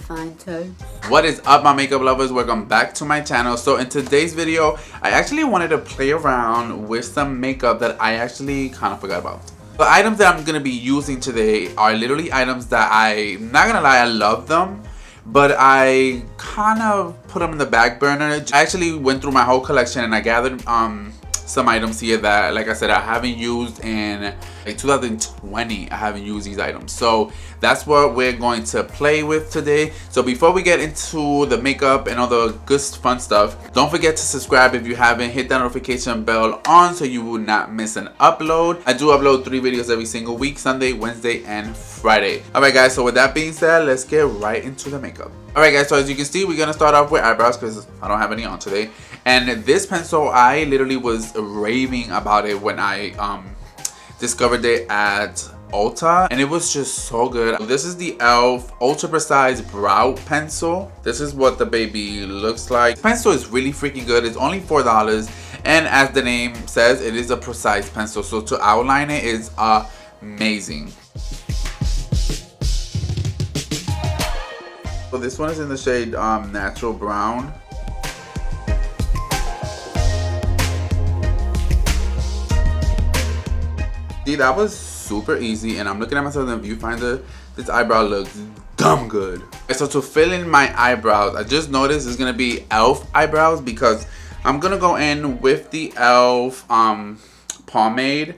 fine toes. What is up, my makeup lovers? Welcome back to my channel. So in today's video, I actually wanted to play around with some makeup that I actually kind of forgot about. The items that I'm going to be using today are literally items that I'm not going to lie, I love them, but I kind of put them in the back burner. I actually went through my whole collection and I gathered some items here that, like I said, I haven't used in like 2020. I haven't used these items, so that's what we're going to play with today. So before we get into the makeup and all the good fun stuff, don't forget to subscribe if you haven't. Hit that notification bell on so you will not miss an upload. I do upload 3 videos every single week: Sunday, Wednesday, and Friday. Alright guys, so with that being said, let's get right into the makeup. Alright guys, so as you can see, we're gonna start off with eyebrows because I don't have any on today. And this pencil, I literally was raving about it when I discovered it at Ulta, and it was just so good. This is the e.l.f. Ultra Precise Brow Pencil. This is what the baby looks like. This pencil is really freaking good. It's only $4, and as the name says, it is a precise pencil, so to outline it is amazing. So this one is in the shade Natural Brown. See, that was super easy, and I'm looking at myself in the viewfinder. This eyebrow looks dumb good. So to fill in my eyebrows, I just noticed it's gonna be e.l.f. eyebrows because I'm gonna go in with the e.l.f. pomade.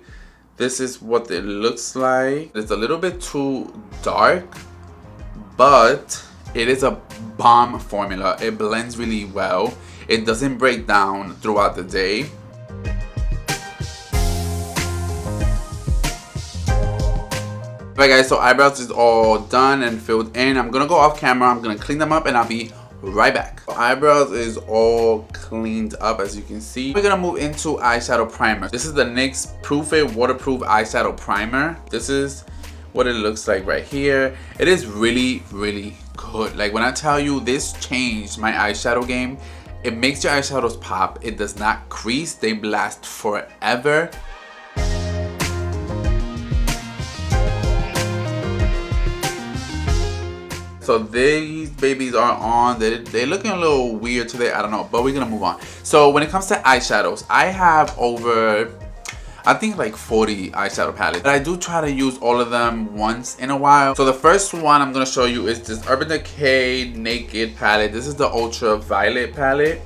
This is what it looks like. It's a little bit too dark, but it is a bomb formula. It blends really well. It doesn't break down throughout the day. Alright guys, so eyebrows is all done and filled in. I'm gonna go off camera, I'm gonna clean them up, and I'll be right back. So eyebrows is all cleaned up, as you can see. We're gonna move into eyeshadow primer. This is the NYX Proof It Waterproof Eyeshadow Primer. This is what it looks like right here. It is really, really good. Like when I tell you this changed my eyeshadow game, it makes your eyeshadows pop. It does not crease. They last forever. So these babies are on. They're looking a little weird today. I don't know, but we're gonna move on. So when it comes to eyeshadows, I have over, I think, like 40 eyeshadow palettes, but I do try to use all of them once in a while. So the first one I'm gonna show you is this Urban Decay Naked palette. This is the Ultra Violet palette.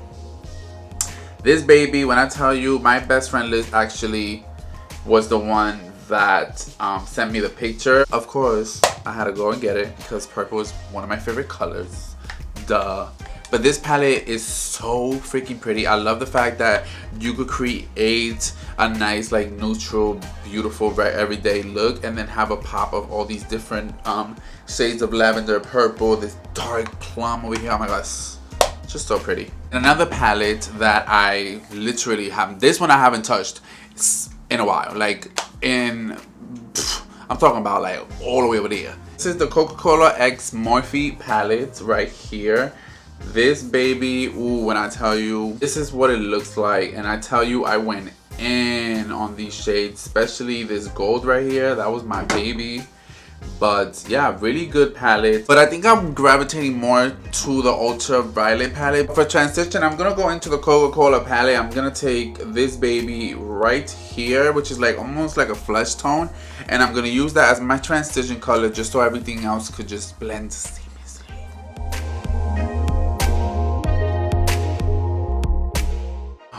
This baby, when I tell you, my best friend Liz actually was the one that sent me the picture. Of course, I had to go and get it because purple is one of my favorite colors. Duh. But this palette is so freaking pretty. I love the fact that you could create a nice, like, neutral, beautiful, very everyday look and then have a pop of all these different shades of lavender, purple, this dark plum over here. Oh my gosh, just so pretty. And another palette that I literally have, this one I haven't touched in a while, like I'm talking about like all the way over there. This is the Coca-Cola X Morphe palette right here. This baby, ooh, when I tell you, this is what it looks like, and I tell you, I went in on these shades, especially this gold right here. That was my baby. But yeah, really good palette. But I think I'm gravitating more to the Ultra Violet palette. For transition, I'm gonna go into the Coca-Cola palette. I'm gonna take this baby right here, which is like almost like a flesh tone, and I'm gonna use that as my transition color just so everything else could just blend seamlessly.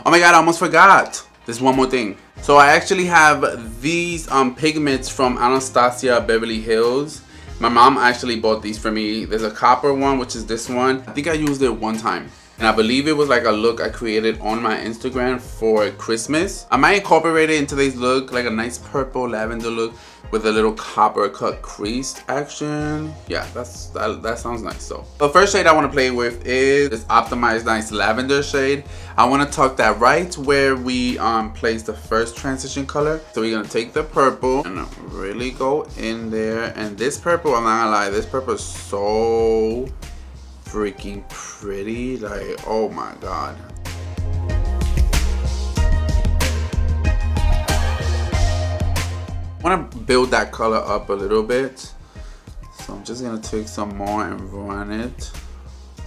Oh my god, I almost forgot. There's one more thing. So I actually have these pigments from Anastasia Beverly Hills. My mom actually bought these for me. There's a copper one, which is this one. I think I used it one time, and I believe it was like a look I created on my Instagram for Christmas. I might incorporate it in today's look, like a nice purple lavender look with a little copper cut crease action. Yeah, that sounds nice. So the first shade I want to play with is this Optimized Nice Lavender shade. I want to tuck that right where we placed the first transition color. So we're gonna take the purple and really go in there. And this purple, I'm not gonna lie, this purple is so freaking pretty. Like, oh my god. I want to build that color up a little bit. So I'm just gonna take some more and run it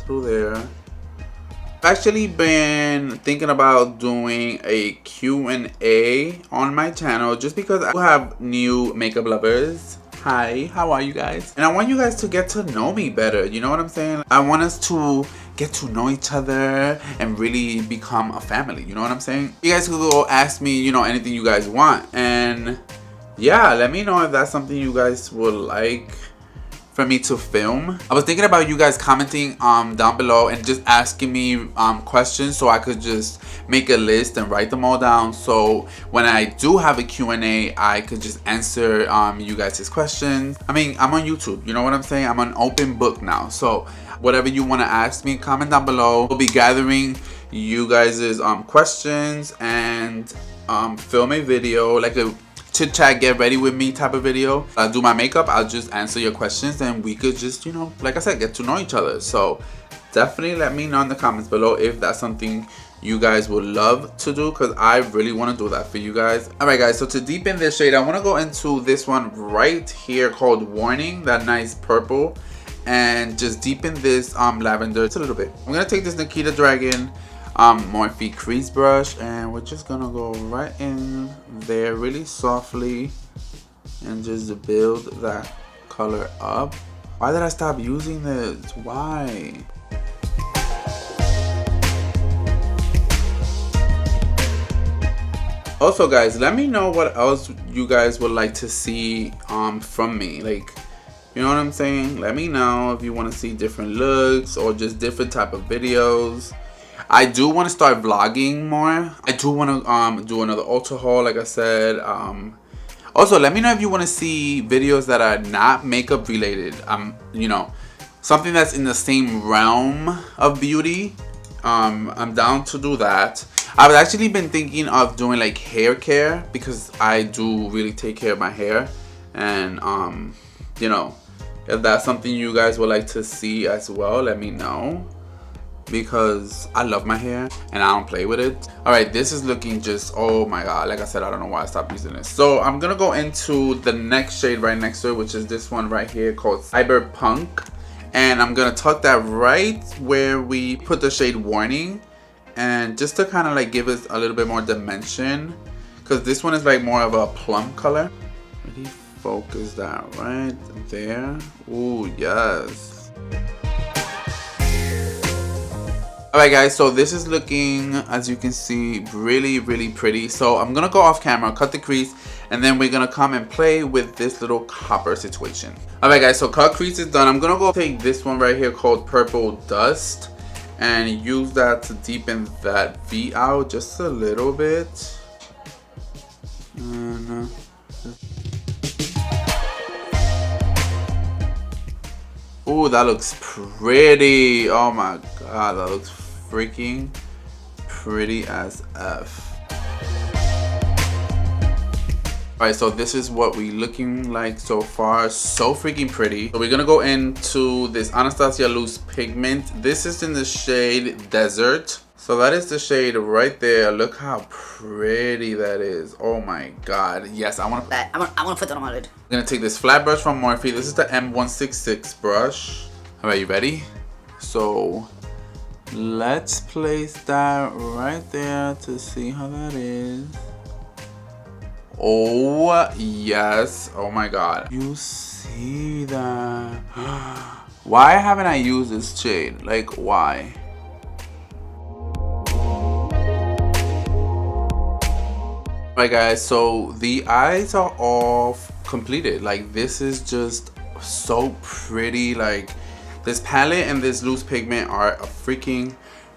through there. I've actually been thinking about doing a Q&A on my channel just because I have new makeup lovers. Hi, how are you guys? And I want you guys to get to know me better, you know what I'm saying? I want us to get to know each other and really become a family, you know what I'm saying? You guys could go ask me, you know, anything you guys want. And yeah, let me know if that's something you guys would like for me to film. I was thinking about you guys commenting down below and just asking me questions so I could just make a list and write them all down, so when I do have a Q&A I could just answer you guys' questions. I mean, I'm on YouTube, you know what I'm saying? I'm an open book now, so whatever you want to ask me, comment down below. We'll be gathering you guys' questions and film a video, like a chit chat, get ready with me type of video. I'll do my makeup, I'll just answer your questions, and we could just, you know, like I said, get to know each other. So definitely let me know in the comments below if that's something you guys would love to do, because I really want to do that for you guys. Alright guys, so to deepen this shade, I want to go into this one right here called Warning, that nice purple, and just deepen this lavender just a little bit. I'm going to take this Nikita Dragon Morphe crease brush, and we're just gonna go right in there really softly and just build that color up. Why did I stop using this? Why? Also guys, let me know what else you guys would like to see from me. Like, you know what I'm saying? Let me know if you want to see different looks or just different type of videos. I do want to start vlogging more. I do want to do another ultra haul, like I said. Also, let me know if you want to see videos that are not makeup related. You know, something that's in the same realm of beauty. I'm down to do that. I've actually been thinking of doing like hair care, because I do really take care of my hair. And you know, if that's something you guys would like to see as well, let me know, because I love my hair and I don't play with it. Alright, this is looking just, oh my god, like I said, I don't know why I stopped using this. So I'm gonna go into the next shade right next to it, which is this one right here called Cyberpunk, and I'm gonna tuck that right where we put the shade Warning, and just to kind of like give us a little bit more dimension, because this one is like more of a plum color. Really focus that right there. Ooh, yes. Alright guys, so this is looking, as you can see, really pretty. So I'm gonna go off camera, cut the crease, and then we're gonna come and play with this little copper situation. Alright guys, so cut crease is done. I'm gonna go take this one right here called Purple Dust and use that to deepen that V out just a little bit. And, oh, that looks pretty. Oh my god, that looks freaking pretty as F. Alright, so this is what we looking like so far. So freaking pretty. So we're gonna go into this Anastasia loose pigment. This is in the shade Desert. So that is the shade right there. Look how pretty that is. Oh my god. Yes, I want to put that on my lid. I'm gonna take this flat brush from Morphe. This is the M166 brush. Alright, you ready? So let's place that right there to see how that is. Oh yes. Oh my god. You see that? Why haven't I used this shade? Like, why? Alright guys, so the eyes are all completed. Like, this is just so pretty. Like, this palette and this loose pigment are freaking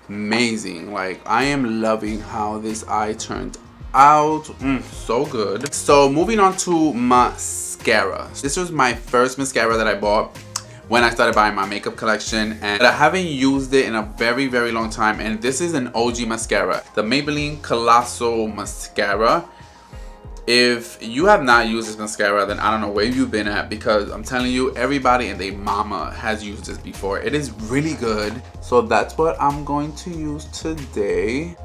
amazing. Like, I am loving how this eye turned out. So good. So moving on to mascara. This was my first mascara that I bought when I started buying my makeup collection, and I haven't used it in a very long time, and this is an OG mascara, the Maybelline Colossal Mascara. If you have not used this mascara, then I don't know where you've been at, because I'm telling you, everybody and their mama has used this before. It is really good. So that's what I'm going to use today.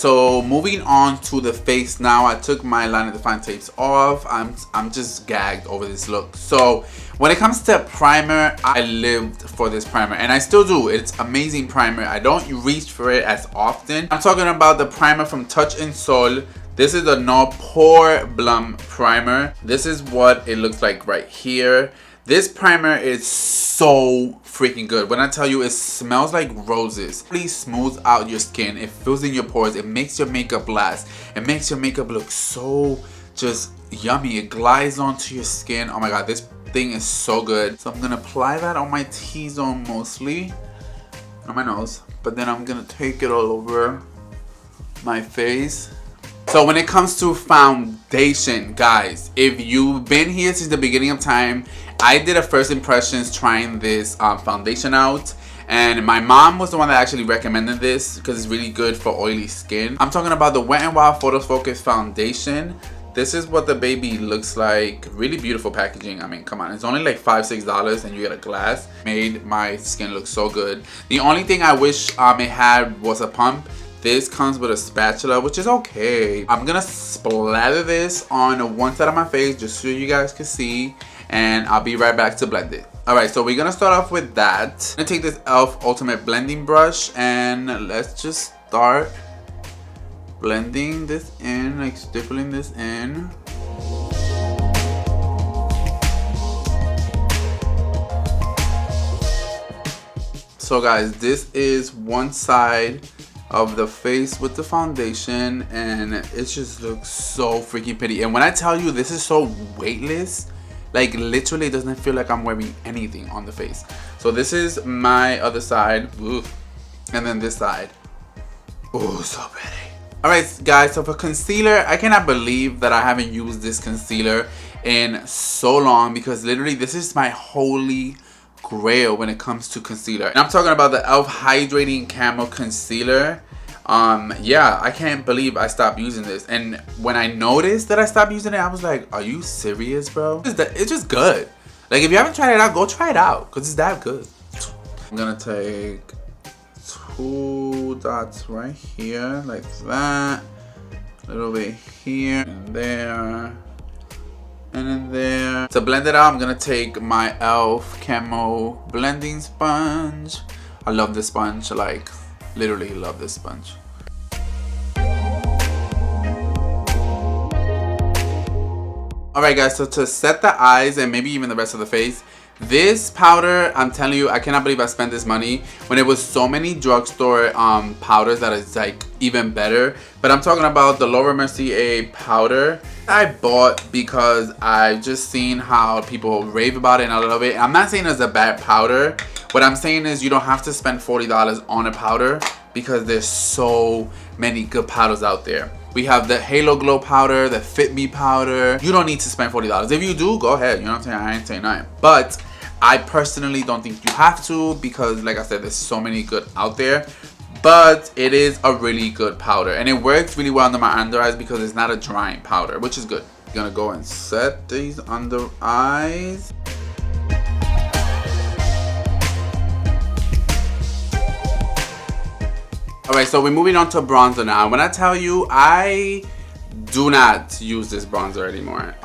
so moving on to the face now. I took my line of define tapes off. I'm just gagged over this look. So when it comes to primer, I lived for this primer, and I still do. It's amazing primer. I don't reach for it as often. I'm talking about the primer from Touch in Sol. This is a No Pore Blum primer. This is what it looks like right here. This primer is so freaking good. When I tell you, it smells like roses. It really smooths out your skin. It fills in your pores. It makes your makeup last. It makes your makeup look so just yummy. It glides onto your skin. Oh my god, this thing is so good. So I'm gonna apply that on my T-zone mostly, on my nose, but then I'm gonna take it all over my face. So when it comes to foundation, guys, if you've been here since the beginning of time, I did a first impressions trying this foundation out, and my mom was the one that actually recommended this because it's really good for oily skin. I'm talking about the Wet n Wild Photo Focus foundation. This is what the baby looks like. Really beautiful packaging. I mean, come on, it's only like $5-6 and you get a glass. Made my skin look so good. The only thing I wish it had was a pump. This comes with a spatula, which is okay. I'm gonna splatter this on one side of my face just so you guys can see, and I'll be right back to blend it. Alright, so we're gonna start off with that. I'm gonna take this e.l.f. Ultimate Blending Brush and let's just start blending this in, like stippling this in. So guys, this is one side of the face with the foundation, and it just looks so freaking pretty. And when I tell you this is so weightless, like literally it doesn't feel like I'm wearing anything on the face. So this is my other side. Ooh. And then this side. Oh, so pretty. Alright guys, so for concealer, I cannot believe that I haven't used this concealer in so long, because literally this is my holy grail when it comes to concealer. And I'm talking about the e.l.f. Hydrating Camo Concealer. Yeah, I can't believe I stopped using this. And when I noticed that I stopped using it, I was like, are you serious, bro? It's just good. Like, if you haven't tried it out, go try it out, because it's that good. I'm gonna take 2 dots right here, like that. A little bit here and there. And then there. To blend it out, I'm gonna take my e.l.f. Camo blending sponge. I love this sponge, like literally love this sponge. Alright guys, so to set the eyes and maybe even the rest of the face, this powder, I'm telling you, I cannot believe I spent this money when it was so many drugstore powders that is like even better. But I'm talking about the Laura Mercier powder. I bought because I've just seen how people rave about it and I love it. I'm not saying it's a bad powder. What I'm saying is you don't have to spend $40 on a powder, because there's so many good powders out there. We have the Halo Glow powder, the Fit Me powder. You don't need to spend $40. If you do, go ahead. You know what I'm saying? I ain't saying nothing. But I personally don't think you have to, because like I said, there's so many good out there. But it is a really good powder, and it works really well under my under eyes because it's not a drying powder, which is good. I'm gonna go and set these under eyes. Alright, so we're moving on to bronzer now. When I tell you, I do not use this bronzer anymore.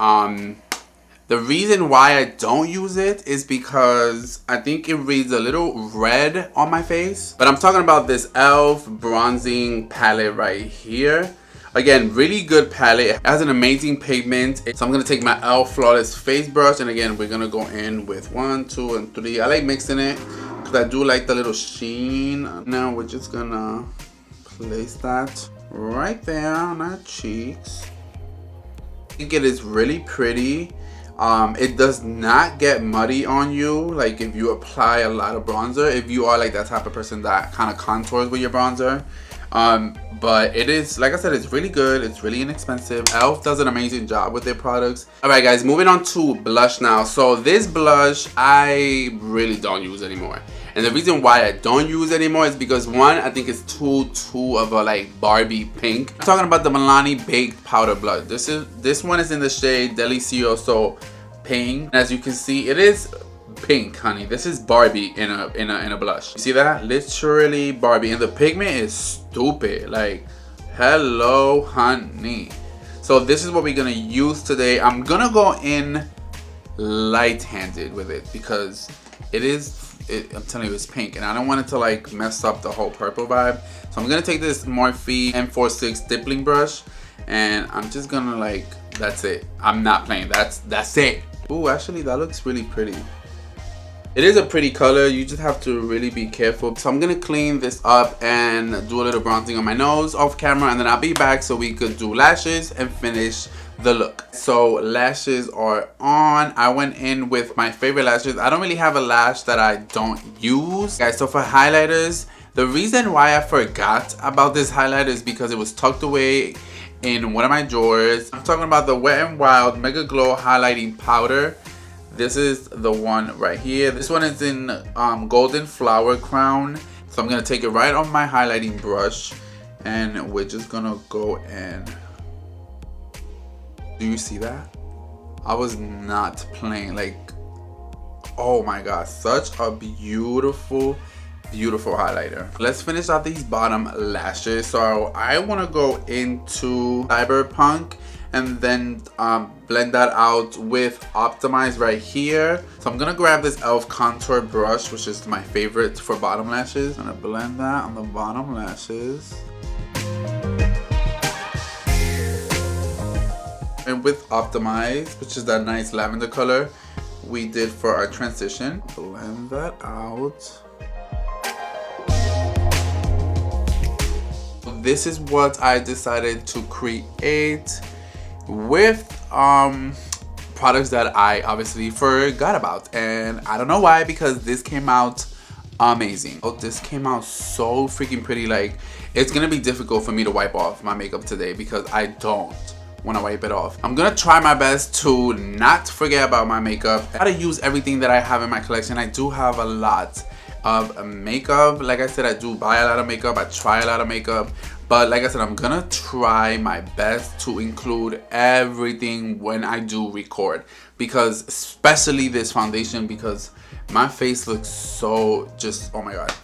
The reason why I don't use it is because I think it reads a little red on my face. But I'm talking about this e.l.f. bronzing palette right here. Again, really good palette. It has an amazing pigment. So I'm going to take my e.l.f. Flawless Face Brush. And again, we're going to go in with 1, 2, and 3. I like mixing it because I do like the little sheen. Now we're just going to place that right there on our cheeks. I think it is really pretty. It does not get muddy on you, like if you apply a lot of bronzer, if you are like that type of person that kind of contours with your bronzer. But it is, like I said, it's really good. It's really inexpensive. e.l.f. does an amazing job with their products. Alright guys, moving on to blush now. So this blush I really don't use anymore. And the reason why I don't use it anymore is because, one, I think it's too of a like Barbie pink. I'm talking about the Milani Baked Powder Blush. This one is in the shade Delicioso Pink. As you can see, it is pink, honey. This is Barbie in a blush. You see that? Literally Barbie, and the pigment is stupid. Like Hello, honey. So this is what we're gonna use today. I'm gonna go in light-handed with it because I'm telling you, it's pink and I don't want it to like mess up the whole purple vibe. So I'm gonna take this Morphe M46 stippling brush and I'm just gonna like, that's it. I'm not playing, that's it. Ooh, actually that looks really pretty. It is a pretty color, you just have to really be careful. So I'm gonna clean this up and do a little bronzing on my nose off camera, and then I'll be back so we could do lashes and finish the look. So lashes are on. I went in with my favorite lashes. I don't really have a lash that I don't use. Guys, so for highlighters, the reason why I forgot about this highlighter is because it was tucked away in one of my drawers. I'm talking about the Wet n Wild Mega Glow Highlighting Powder. This is the one right here. This one is in Golden Flower Crown. So I'm gonna take it right on my highlighting brush and we're just gonna go and, do you see that? I was not playing, like, oh my god, such a beautiful highlighter. Let's finish out these bottom lashes. So I want to go into Cyberpunk and then blend that out with Optimize right here. So I'm gonna grab this e.l.f. contour brush, which is my favorite for bottom lashes. I'm gonna blend that on the bottom lashes. And with Optimize, which is that nice lavender color we did for our transition, blend that out. This is what I decided to create with products that I obviously forgot about, and I don't know why, because this came out amazing. Oh, this came out so freaking pretty. Like, it's gonna be difficult for me to wipe off my makeup today because I don't want to wipe it off. I'm gonna try my best to not forget about my makeup. I gotta use everything that I have in my collection. I do have a lot of makeup. Like I said, I do buy a lot of makeup, I try a lot of makeup, but like I said, I'm gonna try my best to include everything when I do record, because especially this foundation, because my face looks so just, oh my god,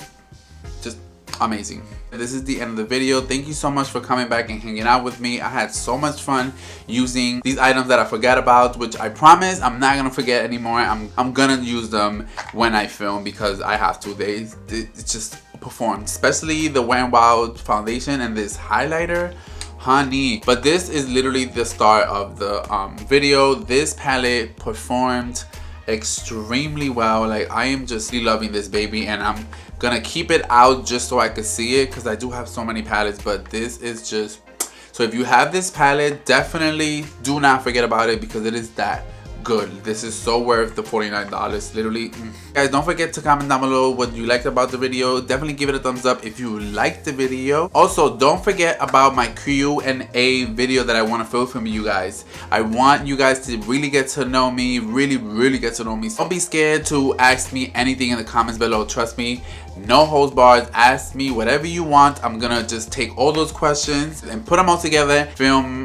just amazing. This is the end of the video. Thank you so much for coming back and hanging out with me. I had so much fun using these items that I forgot about, which I promise I'm not gonna forget anymore. I'm gonna use them when I film because I have to. They just perform, especially the Wet n Wild foundation and this highlighter, honey. But this is literally the start of the video. This palette performed extremely well. Like, I am just loving this baby, and I'm gonna keep it out just so I could see it because I do have so many palettes, but this is just, so if you have this palette, definitely do not forget about it because it is that good. This is so worth the $49, literally. Guys, don't forget to comment down below what you liked about the video. Definitely give it a thumbs up if you liked the video. Also, don't forget about my Q&A video that I want to film for you guys. I want you guys to really get to know me, really get to know me. Don't be scared to ask me anything in the comments below. Trust me, no holds barred. Ask me whatever you want. I'm gonna just take all those questions and put them all together, film,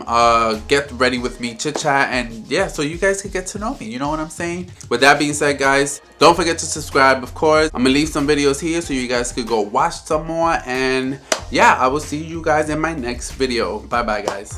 get ready with me, chit chat, and yeah, so you guys can get to know me, you know what I'm saying? With that being said, guys, don't forget to subscribe, of course. I'm gonna leave some videos here so you guys could go watch some more, and yeah, I will see you guys in my next video. Bye bye, guys.